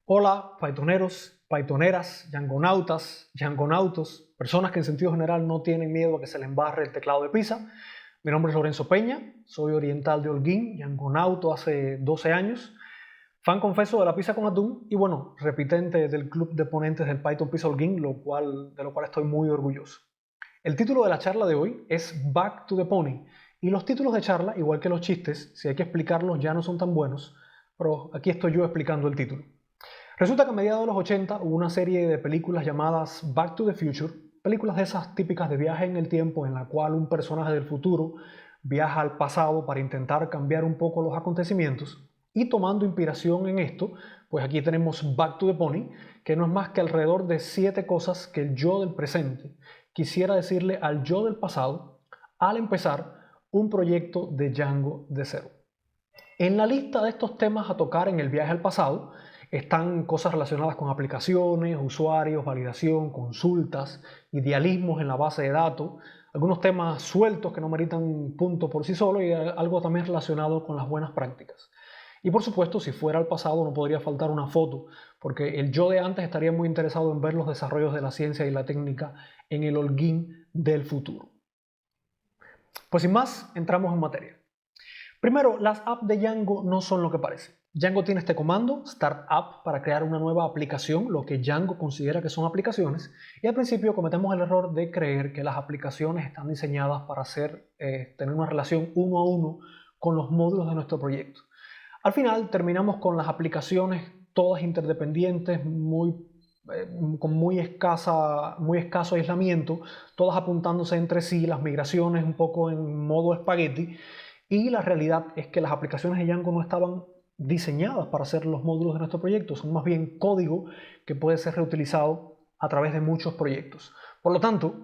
Hola, Pythoneros, Pythoneras, Djangonautas, Djangonautos, personas que en sentido general no tienen miedo a que se les embarre el teclado de Pisa. Mi nombre es Lorenzo Peña, soy oriental de Holguín, Djangonauto hace 12 años, fan confeso de la pizza con atún y bueno, repitente del club de ponentes del Python Pizza Holguín, de lo cual estoy muy orgulloso. El título de la charla de hoy es Back to the Pony y los títulos de charla, igual que los chistes, si hay que explicarlos ya no son tan buenos, pero aquí estoy yo explicando el título. Resulta que a mediados de los 80 hubo una serie de películas llamadas Back to the Future, películas de esas típicas de viaje en el tiempo en la cual un personaje del futuro viaja al pasado para intentar cambiar un poco los acontecimientos y tomando inspiración en esto, pues aquí tenemos Back to the Pony, que no es más que alrededor de 7 cosas que el yo del presente quisiera decirle al yo del pasado al empezar un proyecto de Django de cero. En la lista de estos temas a tocar en el viaje al pasado están cosas relacionadas con aplicaciones, usuarios, validación, consultas, idealismos en la base de datos, algunos temas sueltos que no meritan punto por sí solo y algo también relacionado con las buenas prácticas. Y por supuesto, si fuera al pasado no podría faltar una foto, porque el yo de antes estaría muy interesado en ver los desarrollos de la ciencia y la técnica en el Holguín del futuro. Pues sin más, entramos en materia. Primero, las apps de Django no son lo que parecen. Django tiene este comando, start app, para crear una nueva aplicación, lo que Django considera que son aplicaciones, y al principio cometemos el error de creer que las aplicaciones están diseñadas para tener una relación uno a uno con los módulos de nuestro proyecto. Al final terminamos con las aplicaciones todas interdependientes, con muy escaso aislamiento, todas apuntándose entre sí, las migraciones un poco en modo espagueti, y la realidad es que las aplicaciones de Django no estaban diseñadas para ser los módulos de nuestro proyecto, son más bien código que puede ser reutilizado a través de muchos proyectos. Por lo tanto,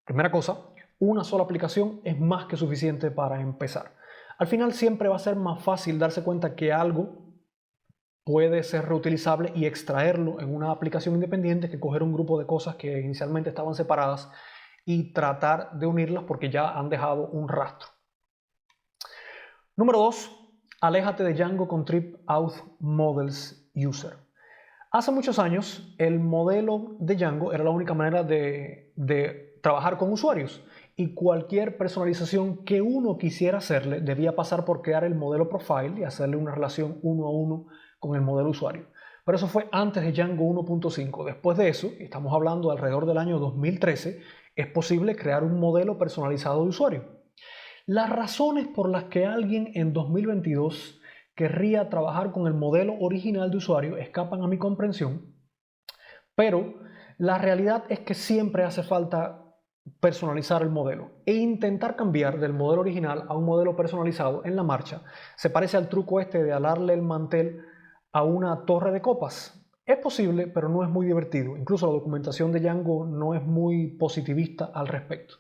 primera cosa, una sola aplicación es más que suficiente para empezar. Al final siempre va a ser más fácil darse cuenta que algo puede ser reutilizable y extraerlo en una aplicación independiente que coger un grupo de cosas que inicialmente estaban separadas y tratar de unirlas porque ya han dejado un rastro. Número 2. Aléjate de Django con Trip Auth Models User. Hace muchos años, el modelo de Django era la única manera de trabajar con usuarios y cualquier personalización que uno quisiera hacerle debía pasar por crear el modelo profile y hacerle una relación uno a uno con el modelo usuario. Pero eso fue antes de Django 1.5. Después de eso, estamos hablando de alrededor del año 2013, es posible crear un modelo personalizado de usuario. Las razones por las que alguien en 2022 querría trabajar con el modelo original de usuario escapan a mi comprensión, pero la realidad es que siempre hace falta personalizar el modelo e intentar cambiar del modelo original a un modelo personalizado en la marcha. Se parece al truco este de alarle el mantel a una torre de copas. Es posible, pero no es muy divertido. Incluso la documentación de Django no es muy positivista al respecto.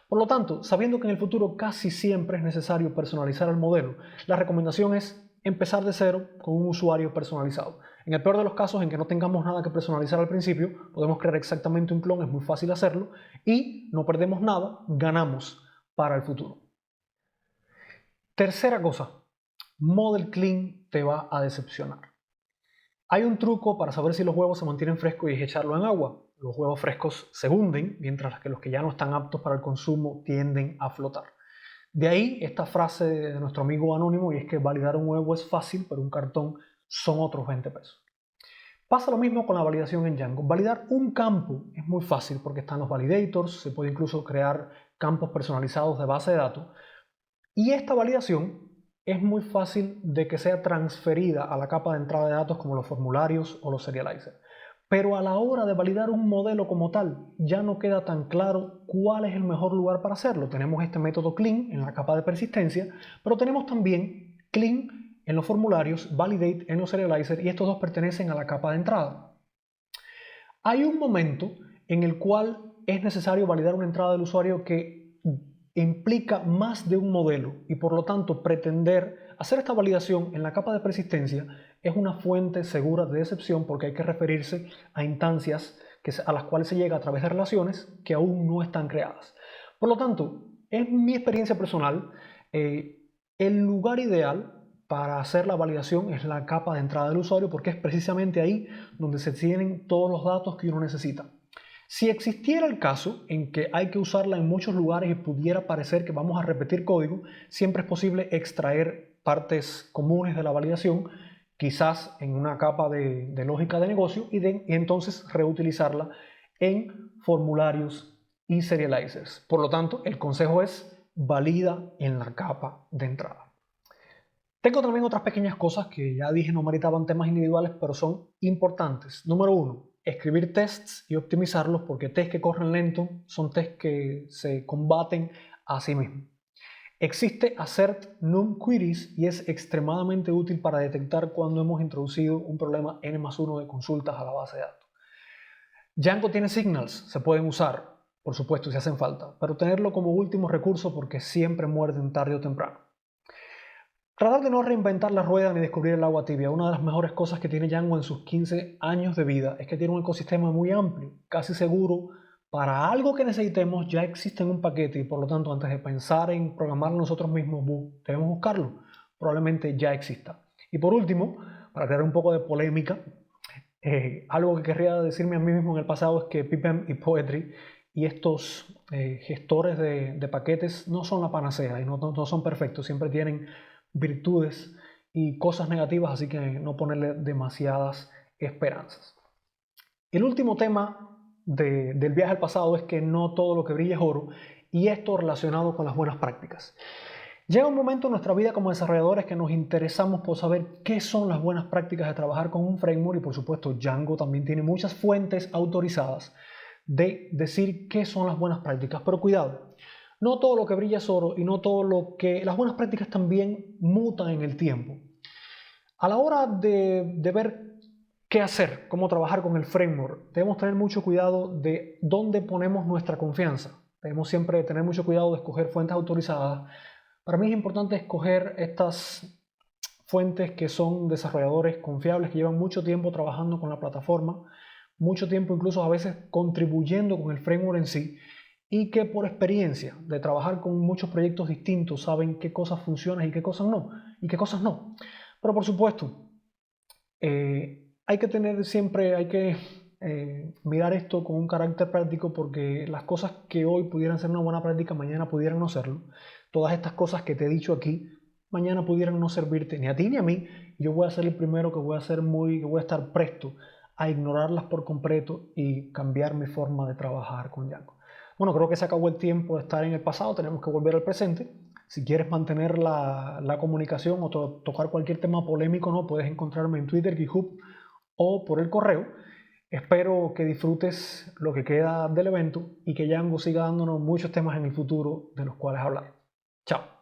Por lo tanto, sabiendo que en el futuro casi siempre es necesario personalizar el modelo, la recomendación es empezar de cero con un usuario personalizado. En el peor de los casos, en que no tengamos nada que personalizar al principio, podemos crear exactamente un clon, es muy fácil hacerlo, y no perdemos nada, ganamos para el futuro. Tercera cosa, Model Clean te va a decepcionar. Hay un truco para saber si los huevos se mantienen frescos y es echarlo en agua. Los huevos frescos se hunden, mientras que los que ya no están aptos para el consumo tienden a flotar. De ahí esta frase de nuestro amigo anónimo, y es que validar un huevo es fácil, pero un cartón son otros 20 pesos. Pasa lo mismo con la validación en Django. Validar un campo es muy fácil porque están los validators, se puede incluso crear campos personalizados de base de datos. Y esta validación es muy fácil de que sea transferida a la capa de entrada de datos como los formularios o los serializers. Pero a la hora de validar un modelo como tal, ya no queda tan claro cuál es el mejor lugar para hacerlo. Tenemos este método clean en la capa de persistencia, pero tenemos también clean en los formularios, validate en los serializers, y estos dos pertenecen a la capa de entrada. Hay un momento en el cual es necesario validar una entrada del usuario que implica más de un modelo y por lo tanto pretender hacer esta validación en la capa de persistencia es una fuente segura de decepción porque hay que referirse a instancias a las cuales se llega a través de relaciones que aún no están creadas. Por lo tanto, en mi experiencia personal, el lugar ideal para hacer la validación es la capa de entrada del usuario, porque es precisamente ahí donde se tienen todos los datos que uno necesita. Si existiera el caso en que hay que usarla en muchos lugares y pudiera parecer que vamos a repetir código, siempre es posible extraer partes comunes de la validación, quizás en una capa de lógica de negocio, y entonces reutilizarla en formularios y serializers. Por lo tanto, el consejo es valida en la capa de entrada. Tengo también otras pequeñas cosas que ya dije no meritaban temas individuales, pero son importantes. Número 1, escribir tests y optimizarlos, porque tests que corren lento son tests que se combaten a sí mismos. Existe assert num queries y es extremadamente útil para detectar cuando hemos introducido un problema n+1 de consultas a la base de datos. Django tiene signals, se pueden usar, por supuesto, si hacen falta, pero tenerlo como último recurso porque siempre muerden tarde o temprano. Tratar de no reinventar la rueda ni descubrir el agua tibia. Una de las mejores cosas que tiene Django en sus 15 años de vida es que tiene un ecosistema muy amplio, casi seguro. Para algo que necesitemos ya existe en un paquete y por lo tanto antes de pensar en programarlo nosotros mismos debemos buscarlo. Probablemente ya exista. Y por último, para crear un poco de polémica, algo que querría decirme a mí mismo en el pasado es que PyPem y Poetry y estos gestores de paquetes no son la panacea y no son perfectos, siempre tienen virtudes y cosas negativas, así que no ponerle demasiadas esperanzas. El último tema del viaje al pasado es que no todo lo que brilla es oro, y esto relacionado con las buenas prácticas. Llega un momento en nuestra vida como desarrolladores que nos interesamos por saber qué son las buenas prácticas de trabajar con un framework, y por supuesto Django también tiene muchas fuentes autorizadas de decir qué son las buenas prácticas, pero cuidado. No todo lo que brilla es oro y no todo lo que... Las buenas prácticas también mutan en el tiempo. A la hora de ver qué hacer, cómo trabajar con el framework, debemos tener mucho cuidado de dónde ponemos nuestra confianza. Debemos siempre tener mucho cuidado de escoger fuentes autorizadas. Para mí es importante escoger estas fuentes que son desarrolladores confiables, que llevan mucho tiempo trabajando con la plataforma, mucho tiempo incluso a veces contribuyendo con el framework en sí, y que por experiencia de trabajar con muchos proyectos distintos saben qué cosas funcionan y qué cosas no, Pero por supuesto, hay que tener siempre, mirar esto con un carácter práctico, porque las cosas que hoy pudieran ser una buena práctica, mañana pudieran no serlo. Todas estas cosas que te he dicho aquí, mañana pudieran no servirte ni a ti ni a mí. Yo voy a ser el primero que voy a estar presto a ignorarlas por completo y cambiar mi forma de trabajar con Django. Bueno, creo que se acabó el tiempo de estar en el pasado, tenemos que volver al presente. Si quieres mantener la comunicación o tocar cualquier tema polémico, ¿no? Puedes encontrarme en Twitter, GitHub o por el correo. Espero que disfrutes lo que queda del evento y que Django siga dándonos muchos temas en el futuro de los cuales hablar. Chao.